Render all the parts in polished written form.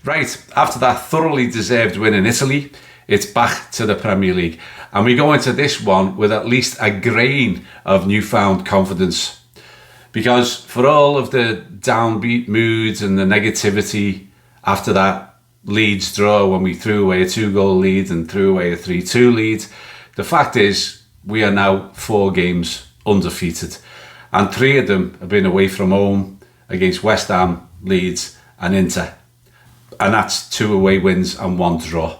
Right, after that thoroughly deserved win in Italy, it's back to the Premier League. And we go into this one with at least a grain of newfound confidence. Because for all of the downbeat moods and the negativity after that Leeds draw when we threw away a 2-goal lead and threw away a 3-2 lead, the fact is we are now 4 games undefeated. And 3 of them have been away from home against West Ham, Leeds and Inter. And that's 2 away wins and 1 draw.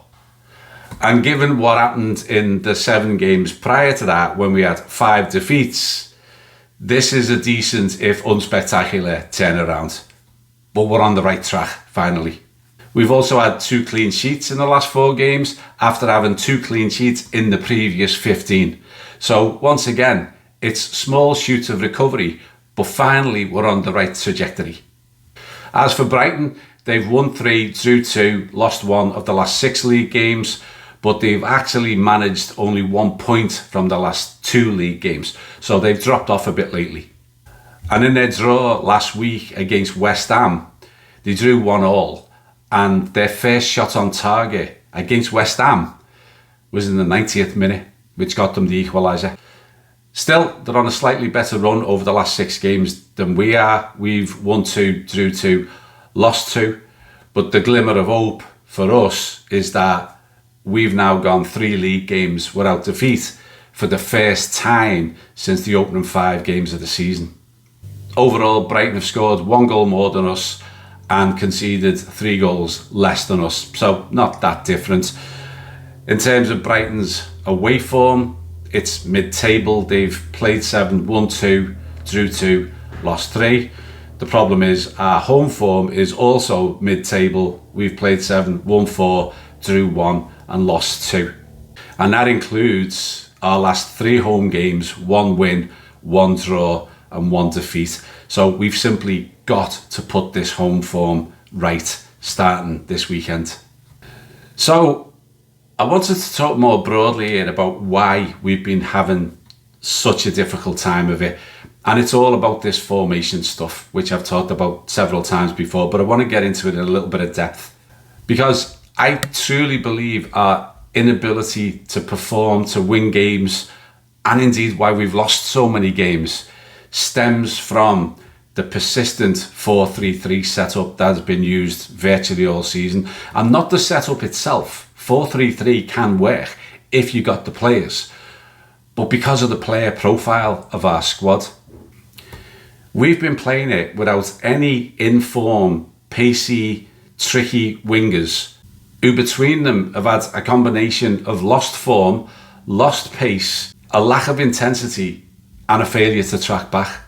And given what happened in the 7 games prior to that, when we had 5 defeats, this is a decent, if unspectacular, turnaround. But we're on the right track, finally. We've also had 2 clean sheets in the last 4 games, after having 2 clean sheets in the previous 15. So once again, it's small shoots of recovery, but finally we're on the right trajectory. As for Brighton, they've won 3, drew 2, lost 1 of the last 6 league games, but they've actually managed only 1 point from the last 2 league games. So they've dropped off a bit lately. And in their draw last week against West Ham, they drew 1-1, and their first shot on target against West Ham was in the 90th minute, which got them the equaliser. Still, they're on a slightly better run over the last 6 games than we are. We've won 2, drew 2, lost 2. But the glimmer of hope for us is that we've now gone 3 league games without defeat for the first time since the opening 5 games of the season. Overall, Brighton have scored 1 goal more than us and conceded 3 goals less than us. So not that different. In terms of Brighton's away form, it's mid-table. They've played 7, won 2, drew 2, lost 3. The problem is our home form is also mid-table. We've played 7, won 4, drew 1 and lost 2. And that includes our last 3 home games, 1 win, 1 draw and 1 defeat. So we've simply got to put this home form right starting this weekend. So I wanted to talk more broadly here about why we've been having such a difficult time of it. And it's all about this formation stuff, which I've talked about several times before, but I want to get into it in a little bit of depth. Because I truly believe our inability to perform, to win games, and indeed why we've lost so many games, stems from the persistent 4-3-3 setup that has been used virtually all season. And not the setup itself. 4-3-3 can work if you got the players. But because of the player profile of our squad, we've been playing it without any in-form, pacey, tricky wingers who between them have had a combination of lost form, lost pace, a lack of intensity and a failure to track back.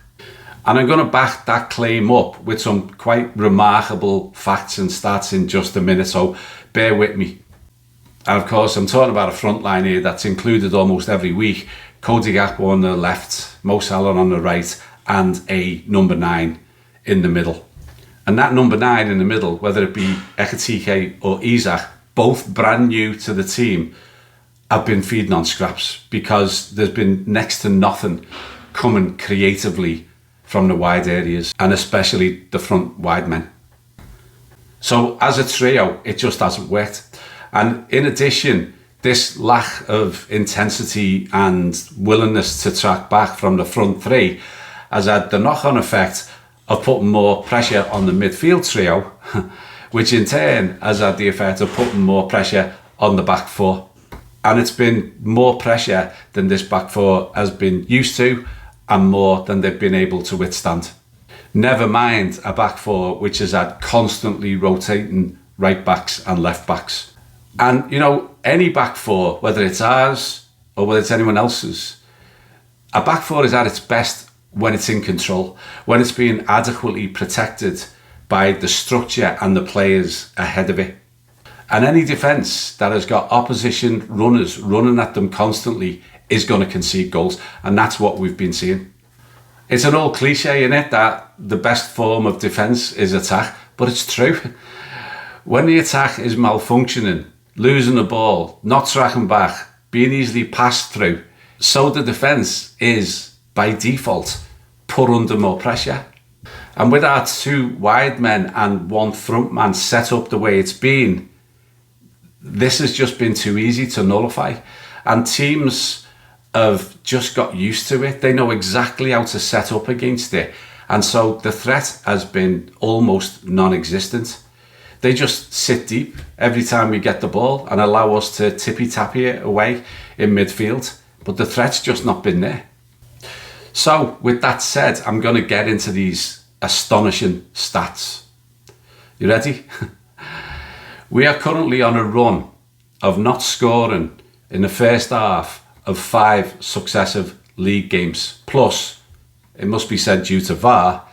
And I'm going to back that claim up with some quite remarkable facts and stats in just a minute, so bear with me. And of course, I'm talking about a front line here that's included almost every week. Cody Gakpo on the left, Mo Salah on the right, and a number 9 in the middle. And that number 9 in the middle, whether it be Ekitike or Isak, both brand new to the team, have been feeding on scraps because there's been next to nothing coming creatively from the wide areas, and especially the front wide men. So as a trio, it just hasn't worked. And in addition, this lack of intensity and willingness to track back from the front 3 has had the knock-on effect of putting more pressure on the midfield trio, which in turn has had the effect of putting more pressure on the back 4. And it's been more pressure than this back 4 has been used to, and more than they've been able to withstand. Never mind a back 4 which has had constantly rotating right backs and left backs. And you know, any back 4, whether it's ours or whether it's anyone else's, a back 4 is at its best when it's in control, when it's being adequately protected by the structure and the players ahead of it. And any defence that has got opposition runners running at them constantly is going to concede goals, and that's what we've been seeing. It's an old cliche, isn't it, that the best form of defence is attack, but it's true. When the attack is malfunctioning, losing the ball, not tracking back, being easily passed through, so the defence is, by default, put under more pressure. And with our 2 wide men and 1 front man set up the way it's been, this has just been too easy to nullify. And teams have just got used to it. They know exactly how to set up against it. And so the threat has been almost non-existent. They just sit deep every time we get the ball and allow us to tippy-tappy it away in midfield. But the threat's just not been there. So with that said, I'm going to get into these astonishing stats. You ready? We are currently on a run of not scoring in the first half of 5 successive league games. Plus, it must be said due to VAR,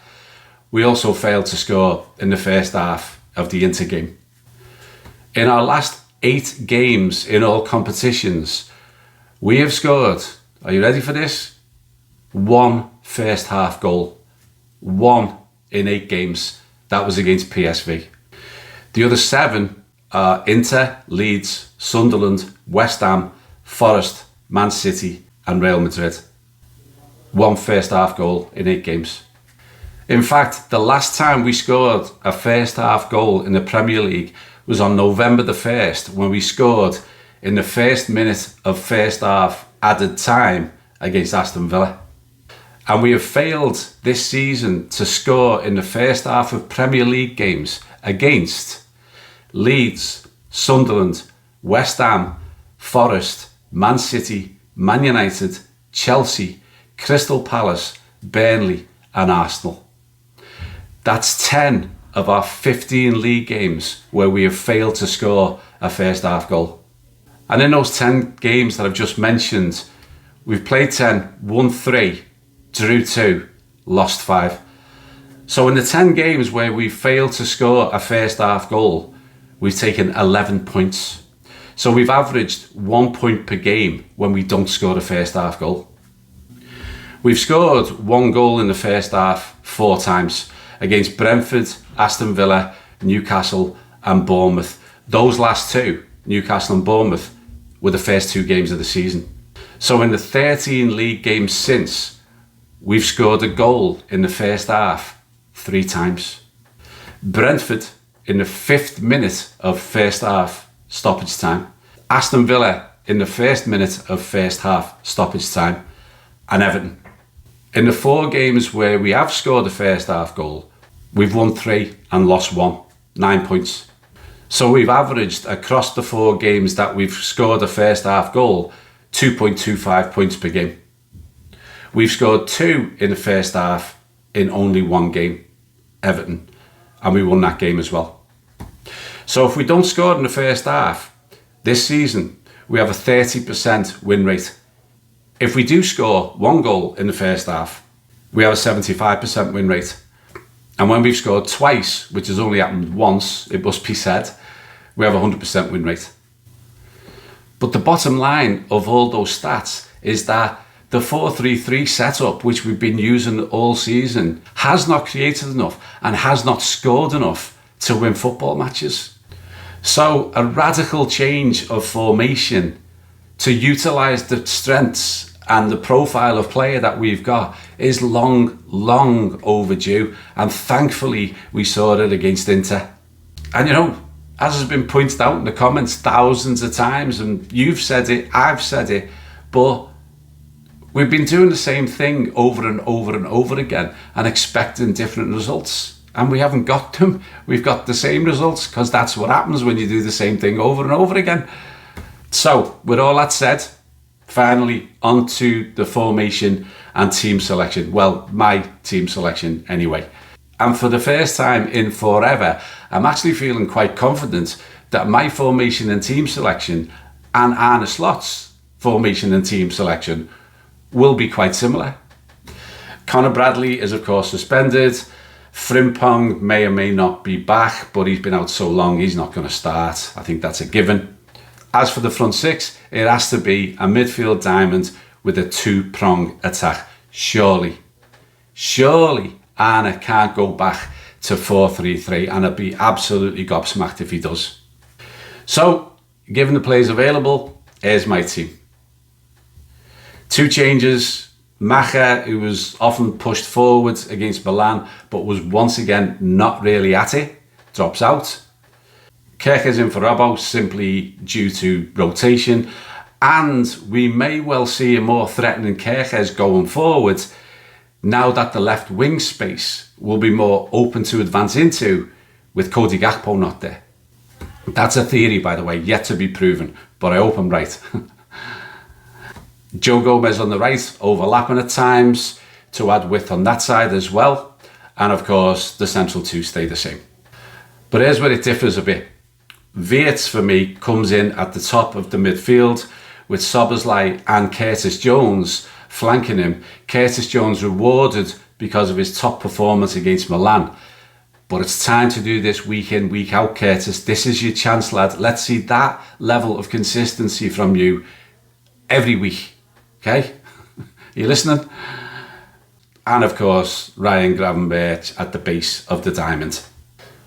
we also failed to score in the first half of the Inter game. In our last 8 games in all competitions, we have scored, are you ready for this? 1 first half goal. 1 in 8 games. That was against PSV. The other 7 are Inter, Leeds, Sunderland, West Ham, Forest, Man City and Real Madrid. 1 first half goal in 8 games. In fact, the last time we scored a first half goal in the Premier League was on November the 1st, when we scored in the first minute of first half added time against Aston Villa. And we have failed this season to score in the first half of Premier League games against Leeds, Sunderland, West Ham, Forest, Man City, Man United, Chelsea, Crystal Palace, Burnley and Arsenal. That's 10 of our 15 league games where we have failed to score a first half goal. And in those 10 games that I've just mentioned, we've played 10, won 3, drew 2, lost 5. So in the 10 games where we've failed to score a first half goal, we've taken 11 points. So we've averaged 1 point per game when we don't score a first half goal. We've scored 1 goal in the first half 4 times against Brentford, Aston Villa, Newcastle and Bournemouth. Those last 2, Newcastle and Bournemouth, were the first 2 games of the season. So in the 13 league games since, we've scored a goal in the first half 3 times. Brentford in the 5th minute of first half stoppage time. Aston Villa in the 1st minute of first half stoppage time. And Everton. In the 4 games where we have scored a first half goal, we've won 3 and lost 1, 9 points. So we've averaged across the 4 games that we've scored a first half goal 2.25 points per game. We've scored 2 in the first half in only 1 game, Everton, and we won that game as well. So if we don't score in the first half this season, we have a 30% win rate. If we do score 1 goal in the first half, we have a 75% win rate. And when we've scored twice, which has only happened once, it must be said, we have a 100% win rate. But the bottom line of all those stats is that the 4-3-3 setup, which we've been using all season, has not created enough and has not scored enough to win football matches. So a radical change of formation to utilise the strengths and the profile of player that we've got is long overdue, and thankfully we saw it against Inter. And you know, as has been pointed out in the comments thousands of times, and you've said it, I've said it, but we've been doing the same thing over and over and over again and expecting different results, and we haven't got them. We've got the same results because that's what happens when you do the same thing over and over again. So with all that said, finally onto the formation and team selection. Well, my team selection anyway. And for the first time in forever, I'm actually feeling quite confident that my formation and team selection and Arne Slot's formation and team selection will be quite similar. Conor Bradley is of course suspended. Frimpong may or may not be back, but he's been out so long he's not going to start. I think that's a given. As for the front 6, it has to be a midfield diamond with a 2-prong attack. Surely Arne can't go back to 4-3-3, and I'd be absolutely gobsmacked if he does. So, given the players available, here's my team. 2 changes Macher, who was often pushed forward against Milan, but was once again not really at it, drops out. Kerkez in for Robbo simply due to rotation, and we may well see a more threatening Kerkez going forward now that the left wing space will be more open to advance into with Cody Gakpo not there. That's a theory, by the way, yet to be proven, but I hope I'm right. Joe Gomez on the right, overlapping at times to add width on that side as well. And of course, the central two stay the same. But here's where it differs a bit. Wirtz, for me, comes in at the top of the midfield with Szoboszlai and Curtis Jones flanking him. Curtis Jones rewarded because of his top performance against Milan. But it's time to do this week in, week out, Curtis. This is your chance, lad. Let's see that level of consistency from you every week. Okay? You listening? And of course, Ryan Gravenberch at the base of the diamond.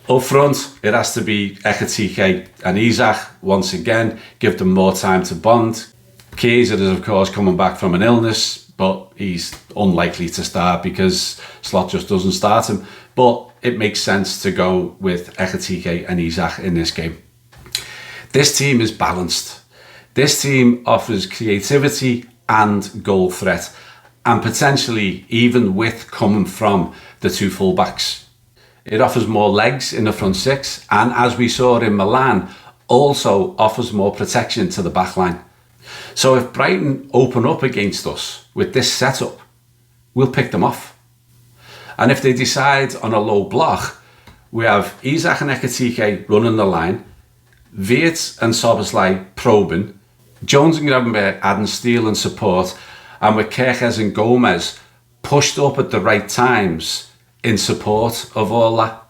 Up front, it has to be Ekitike and Isak once again. Give them more time to bond. Chiesa is of course coming back from an illness, but he's unlikely to start because Slot just doesn't start him. But it makes sense to go with Ekitike and Isak in this game. This team is balanced. This team offers creativity and goal threat, and potentially even width coming from the two fullbacks. It offers more legs in the front six, and as we saw in Milan, also offers more protection to the back line. So if Brighton open up against us with this setup, we'll pick them off. And if they decide on a low block, we have Isak and Ekitike running the line, Wirtz and Szoboszlai probing, Jones and Gravenberch adding steel and support, and with Kerkez and Gomez pushed up at the right times in support of all that.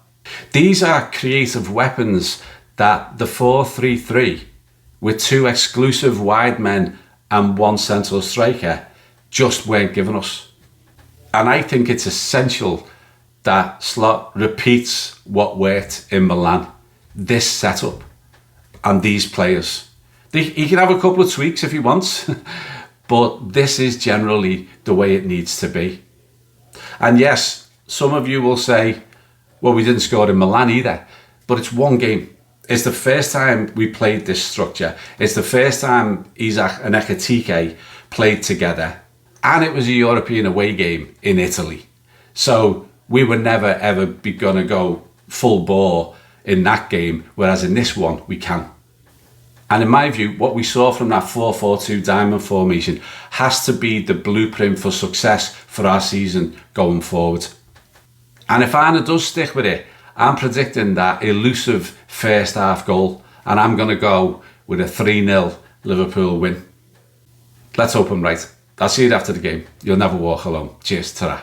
These are creative weapons that the 4-3-3 with two exclusive wide men and one central striker just weren't giving us. And I think it's essential that Slot repeats what worked in Milan. This setup and these players. He can have a couple of tweaks if he wants, but this is generally the way it needs to be. And yes, some of you will say, well, we didn't score in Milan either, but it's one game. It's the first time we played this structure. It's the first time Isak and Ekitike played together. And it was a European away game in Italy. So we were never ever going to go full bore in that game, whereas in this one we can. And in my view, what we saw from that 4-4-2 diamond formation has to be the blueprint for success for our season going forward. And if Arne does stick with it, I'm predicting that elusive first half goal, and I'm going to go with a 3-0 Liverpool win. Let's hope I'm right. I'll see you after the game. You'll never walk alone. Cheers, ta-ra.